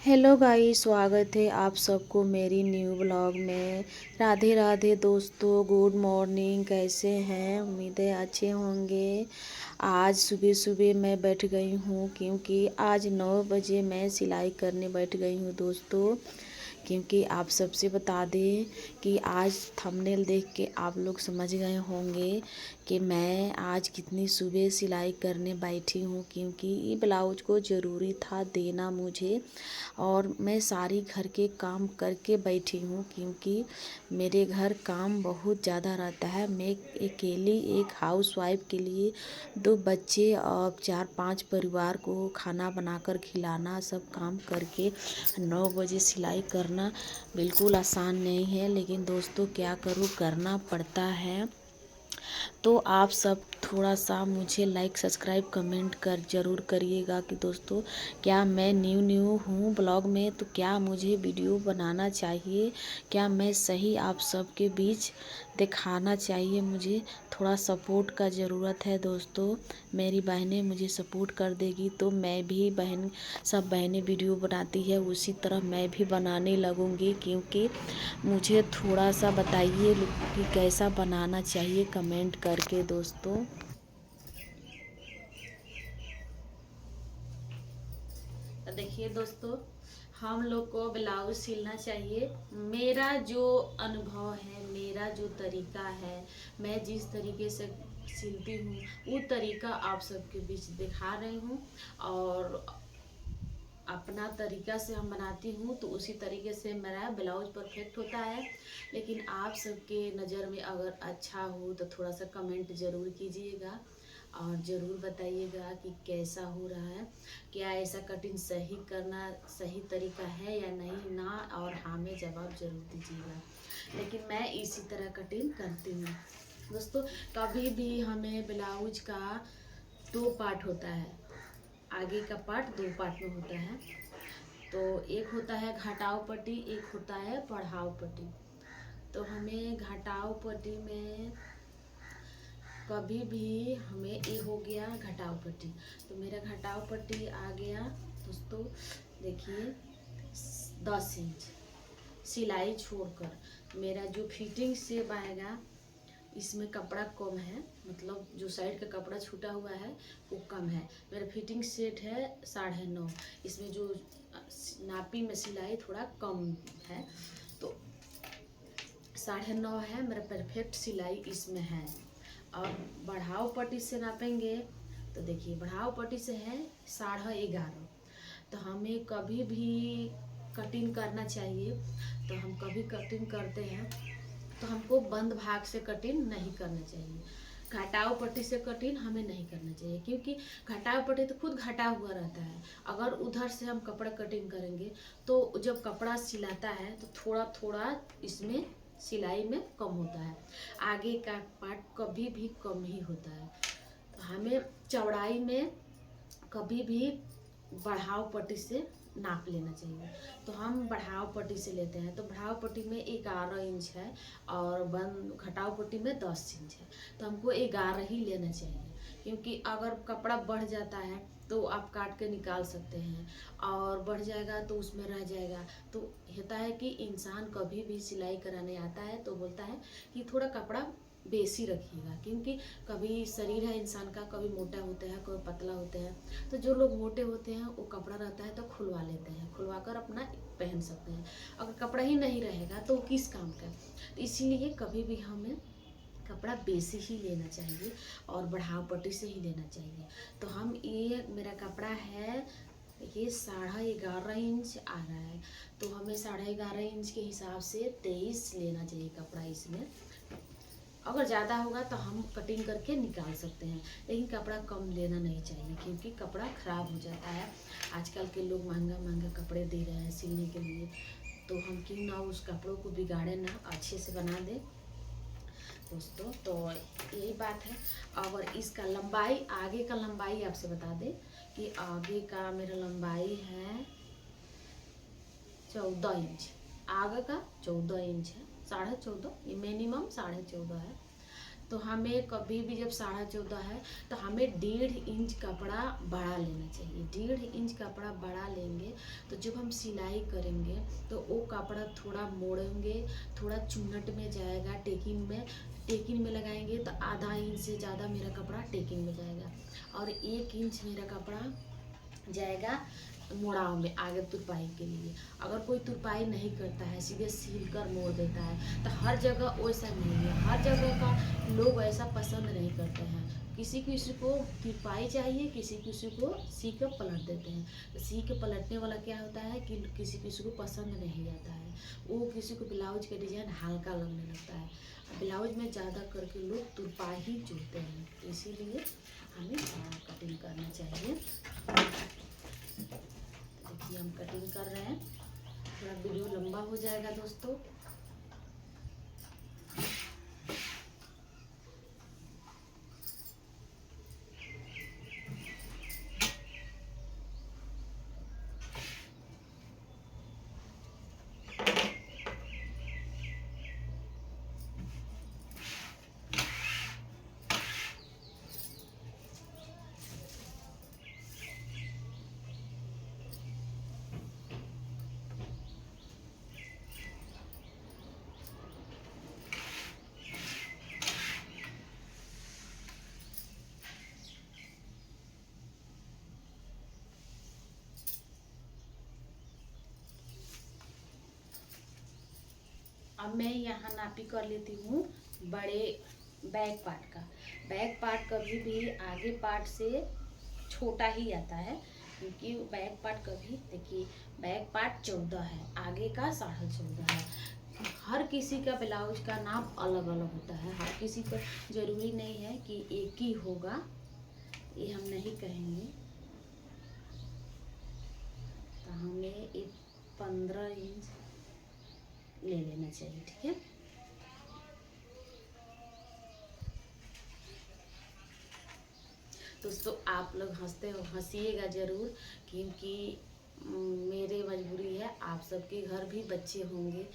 Hello guys, स्वागत है आप सबको मेरी न्यू ब्लॉग में। राधे राधे दोस्तों, गुड मॉर्निंग। कैसे हैं? उम्मीद है अच्छे होंगे। आज सुबह सुबह मैं बैठ गई हूँ क्योंकि आज 9 बजे मैं सिलाई करने बैठ गई हूँ दोस्तों। क्योंकि आप सबसे बता दें कि आज थंबनेल देख के आप लोग समझ गए होंगे कि मैं आज कितनी सुबह सिलाई करने बैठी हूँ, क्योंकि ये ब्लाउज को ज़रूरी था देना मुझे। और मैं सारी घर के काम करके बैठी हूँ क्योंकि मेरे घर काम बहुत ज़्यादा रहता है। मैं अकेली एक हाउसवाइफ के लिए 2 बच्चे और 4-5 परिवार को खाना बनाकर खिलाना, सब काम करके 9 बजे सिलाई करना बिल्कुल आसान नहीं है, लेकिन दोस्तों क्या करूँ, करना पड़ता है। तो आप सब थोड़ा सा मुझे लाइक सब्सक्राइब कमेंट कर ज़रूर करिएगा कि दोस्तों क्या मैं न्यू हूँ ब्लॉग में, तो क्या मुझे वीडियो बनाना चाहिए, क्या मैं सही आप सबके बीच दिखाना चाहिए। मुझे थोड़ा सपोर्ट का ज़रूरत है दोस्तों। मेरी बहनें मुझे सपोर्ट कर देगी तो मैं भी सब बहनें वीडियो बनाती है उसी तरह मैं भी बनाने लगूँगी। क्योंकि मुझे थोड़ा सा बताइए कि कैसा बनाना चाहिए कमेंट करके दोस्तों। तो देखिए दोस्तों, हम लोग को ब्लाउज सिलना चाहिए। मेरा जो अनुभव है, मेरा जो तरीका है, मैं जिस तरीके से सिलती हूँ वो तरीका आप सबके बीच दिखा रही हूँ। और अपना तरीका से हम बनाती हूँ तो उसी तरीके से मेरा ब्लाउज परफेक्ट होता है। लेकिन आप सबके नज़र में अगर अच्छा हो तो थोड़ा सा कमेंट ज़रूर कीजिएगा और ज़रूर बताइएगा कि कैसा हो रहा है, क्या ऐसा कटिंग सही करना सही तरीका है या नहीं ना, और हाँ में जवाब ज़रूर दीजिएगा। लेकिन मैं इसी तरह कटिंग करती हूँ दोस्तों। कभी भी हमें ब्लाउज का 2 पार्ट होता है, आगे का पार्ट 2 पार्ट में होता है। तो एक होता है घटाव पट्टी, एक होता है बढ़ाव पट्टी। तो हमें घटाव पट्टी में कभी भी हमें ये हो गया घटाव पट्टी, तो मेरा घटाव पट्टी आ गया दोस्तों। देखिए 10 इंच सिलाई छोड़कर मेरा जो फिटिंग सेप आएगा, इसमें कपड़ा कम है, मतलब जो साइड का कपड़ा छूटा हुआ है वो कम है। मेरा फिटिंग सेट है 9.5, इसमें जो नापी में सिलाई थोड़ा कम है, तो 9.5 है मेरा परफेक्ट सिलाई इसमें है। और बढ़ाव पट्टी से नापेंगे तो देखिए बढ़ाव पट्टी से है 11.5। तो हमें कभी भी कटिंग करना चाहिए, तो हम कभी कटिंग करते हैं तो हमको बंद भाग से कटिंग नहीं करना चाहिए। घटाव पट्टी से कटिंग हमें नहीं करना चाहिए, क्योंकि घटाव पट्टी तो खुद घटा हुआ रहता है। अगर उधर से हम कपड़ा कटिंग करेंगे तो जब कपड़ा सिलाता है तो थोड़ा थोड़ा इसमें सिलाई में कम होता है, आगे का पार्ट कभी भी कम ही होता है। तो हमें चौड़ाई में कभी भी बढ़ाव पट्टी से नाप लेना चाहिए। तो हम बढ़ाव पट्टी से लेते हैं, तो बढ़ाव पट्टी में 11 इंच है और बंद घटाव पट्टी में 10 इंच है। तो हमको 11 ही लेना चाहिए, क्योंकि अगर कपड़ा बढ़ जाता है तो आप काट के निकाल सकते हैं, और बढ़ जाएगा तो उसमें रह जाएगा। तो होता है कि इंसान कभी भी सिलाई कराने आता है तो बोलता है कि थोड़ा कपड़ा बेसी रखिएगा, क्योंकि कभी शरीर है इंसान का, कभी मोटा होता है, कभी पतला होते हैं। तो जो लोग मोटे होते हैं वो कपड़ा रहता है तो खुलवा लेते हैं, खुलवा कर अपना पहन सकते हैं। अगर कपड़ा ही नहीं रहेगा तो किस काम का। तो इसीलिए कभी भी हमें कपड़ा बेसी ही लेना चाहिए और बढ़ाव पट्टी से ही लेना चाहिए। तो हम ये मेरा कपड़ा है, ये 11.5 इंच आ रहा है, तो हमें 11.5 इंच के हिसाब से 23 लेना चाहिए कपड़ा इसमें। अगर ज़्यादा होगा तो हम कटिंग करके निकाल सकते हैं, लेकिन कपड़ा कम लेना नहीं चाहिए, क्योंकि कपड़ा ख़राब हो जाता है। आजकल के लोग महंगा महंगा कपड़े दे रहे हैं सिलने के लिए, तो हम क्यों ना उस कपड़ों को बिगाड़े ना, अच्छे से बना दें दोस्तों। तो यही बात है। और इसका लंबाई, आगे का लंबाई आपसे बता दें कि आगे का मेरा लंबाई है 14 इंच। आगे का 14 इंच है, 14.5, ये मिनिमम 14.5 है। तो हमें कभी भी जब 14.5 है तो हमें 1.5 इंच कपड़ा बढ़ा लेना चाहिए। 1.5 इंच कपड़ा बढ़ा लेंगे तो जब हम सिलाई करेंगे तो वो कपड़ा थोड़ा मोड़ेंगे, थोड़ा चुन्नट में जाएगा, टेकिंग में लगाएंगे तो आधा इंच से ज़्यादा मेरा कपड़ा टेकिंग में जाएगा और 1 इंच मेरा कपड़ा जाएगा मोड़ाव में आगे तुरपाई के लिए। अगर कोई तुरपाई नहीं करता है, सीधे सील कर मोड़ देता है, तो हर जगह वैसा नहीं है। हर जगह का लोग ऐसा पसंद नहीं करते हैं। किसी किसी को तुरपाई चाहिए, किसी किसी को सी के पलट देते हैं। तो सी के पलटने वाला क्या होता है कि किसी किसी को पसंद नहीं आता है, वो किसी को ब्लाउज का डिजाइन हल्का लगने लगता है। ब्लाउज में ज़्यादा करके लोग तुरपाई ही चुनते हैं, तो इसीलिए हमें कटिंग करना चाहिए। देखिए हम कटिंग कर रहे हैं, थोड़ा वीडियो लंबा हो जाएगा दोस्तों। अब मैं यहाँ नापी कर लेती हूँ बड़े बैक पार्ट का। बैक पार्ट कभी भी आगे पार्ट से छोटा ही आता है, क्योंकि बैक पार्ट कभी, देखिए बैक पार्ट 14 है, आगे का 14.5 है। हर किसी का ब्लाउज का नाप अलग अलग होता है, हर किसी का जरूरी नहीं है कि एक ही होगा, ये हम नहीं कहेंगे। तो हमें एक 15 इंच ले लेना चाहिए, ठीक है। दोस्तों आप लोग हंसिएगा ज़रूर, क्योंकि मेरे मजबूरी है, आप सबके घर भी बच्चे होंगे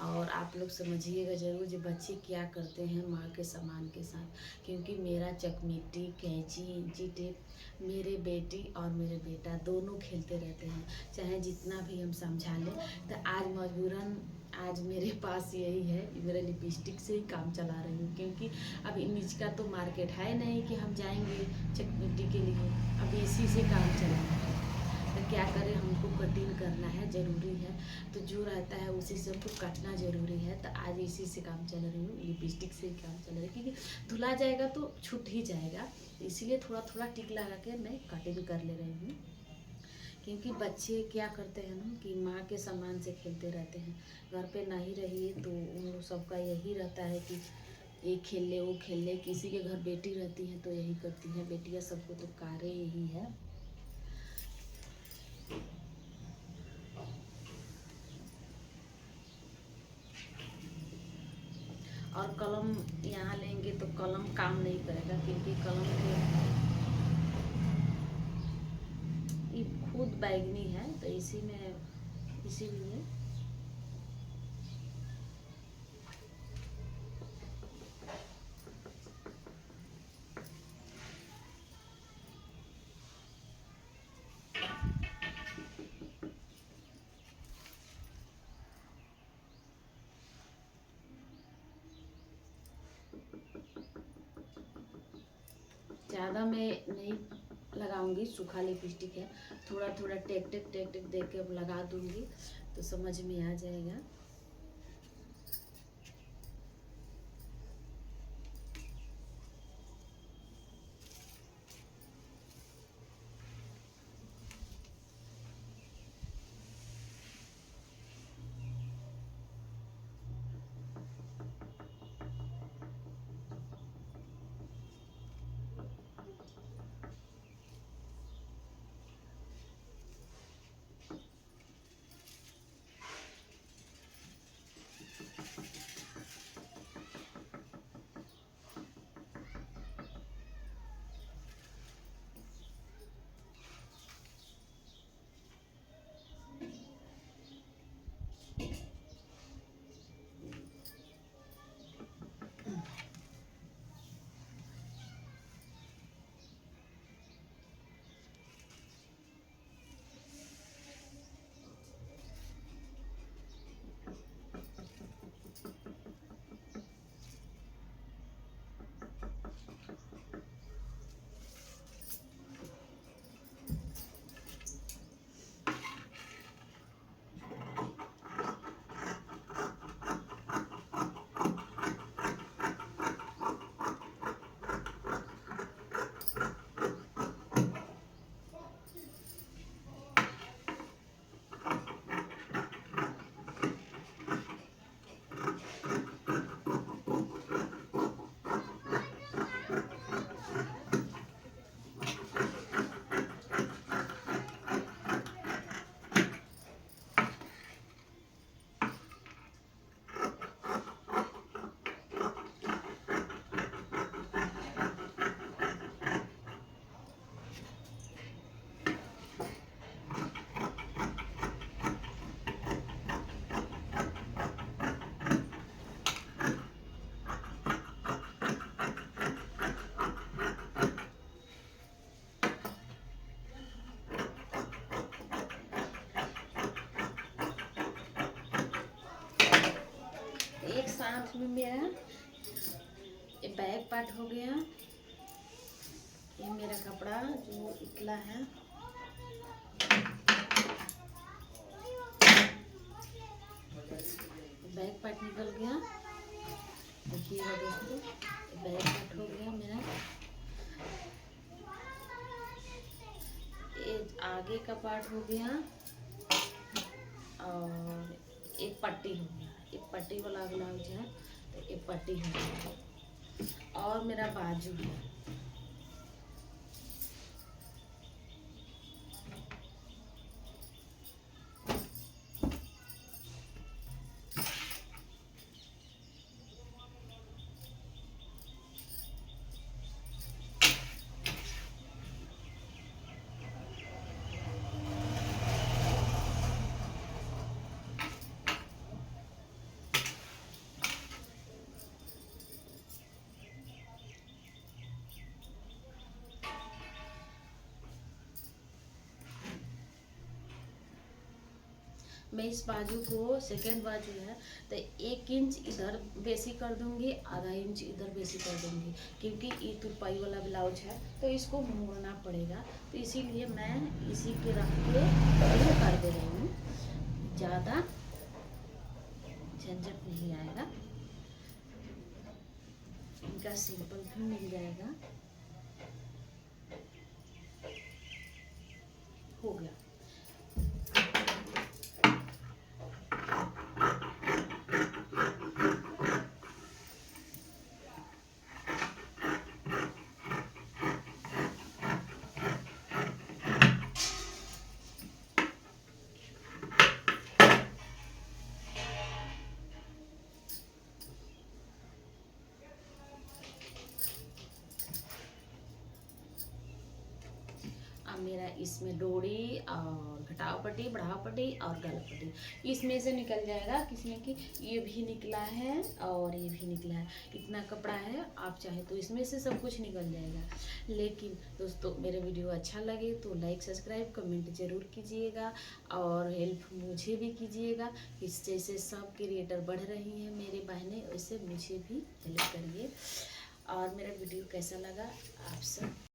और आप लोग समझिएगा ज़रूर जो बच्चे क्या करते हैं माँ के सामान के साथ। क्योंकि मेरा चकमिट्टी, कैंची, इंची टेप मेरे बेटी और मेरे बेटा दोनों खेलते रहते हैं, चाहे जितना भी हम समझा लें। तो आज मजबूरन आज मेरे पास यही है, मेरा लिपस्टिक से ही काम चला रही हूँ, क्योंकि अभी नीच का तो मार्केट है नहीं कि हम जाएंगे चकमिट्टी के लिए, अभी इसी से काम चलाना है। तो क्या करें, हमको कटिंग करना है, ज़रूरी है, तो जो रहता है उसी से हमको काटना ज़रूरी है। तो आज इसी से काम चल रही हूँ, लिपस्टिक से ही काम चल रही है, क्योंकि धुला जाएगा तो छूट ही जाएगा, इसीलिए थोड़ा थोड़ा टिक लगा के मैं कटिंग कर ले रही हूँ। क्योंकि बच्चे क्या करते हैं ना कि माँ के सामान से खेलते रहते हैं, घर पे नहीं रहिए तो उन लोग सबका यही रहता है कि ये खेल ले वो खेल ले। किसी के घर बेटी रहती है तो यही करती है, बेटियाँ सबको तो कार्य यही है। और कलम यहाँ लेंगे तो कलम काम नहीं करेगा, क्योंकि कलम के ये खुद बैगनी है, तो इसी में इसीलिए ज़्यादा मैं नहीं लगाऊंगी, सूखा लिपस्टिक है, थोड़ा थोड़ा टेक टेक टेक टेक दे के लगा दूंगी तो समझ में आ जाएगा। हाथ में मेरा ये बैक पार्ट हो गया। ये मेरा कपड़ा जो इतला है, बैक पार्ट निकल गया। देखिएगा दोस्तों, बैक पार्ट हो गया मेरा। ये आगे का पार्ट हो गया और एक पट्टी हो गया। एक पट्टी वाला ब्लाउज है तो एक पट्टी हो गया और मेरा बाजू है। मैं इस बाजू को सेकेंड बाजू है तो 1 इंच इधर बेसी कर दूंगी, आधा इंच इधर बेसी कर दूंगी, क्योंकि ये तुरपाई वाला ब्लाउज है तो इसको मोड़ना पड़ेगा। तो इसीलिए मैं इसी के रख के ये कर दे रही हूँ, ज़्यादा झंझट नहीं आएगा। इनका सिंपल भी मिल जाएगा। हो गया। अब मेरा इसमें डोरी और घटाव पट्टी, बढ़ाव पट्टी और गला पट्टी इसमें से निकल जाएगा। किसमें कि ये भी निकला है और ये भी निकला है। इतना कपड़ा है, आप चाहे तो इसमें से सब कुछ निकल जाएगा। लेकिन दोस्तों मेरे वीडियो अच्छा लगे तो लाइक सब्सक्राइब कमेंट जरूर कीजिएगा और हेल्प मुझे भी कीजिएगा। इस जैसे सब क्रिएटर बढ़ रही हैं मेरे बहनें, वैसे मुझे भी हेल्प करिए। और मेरा वीडियो कैसा लगा आप सब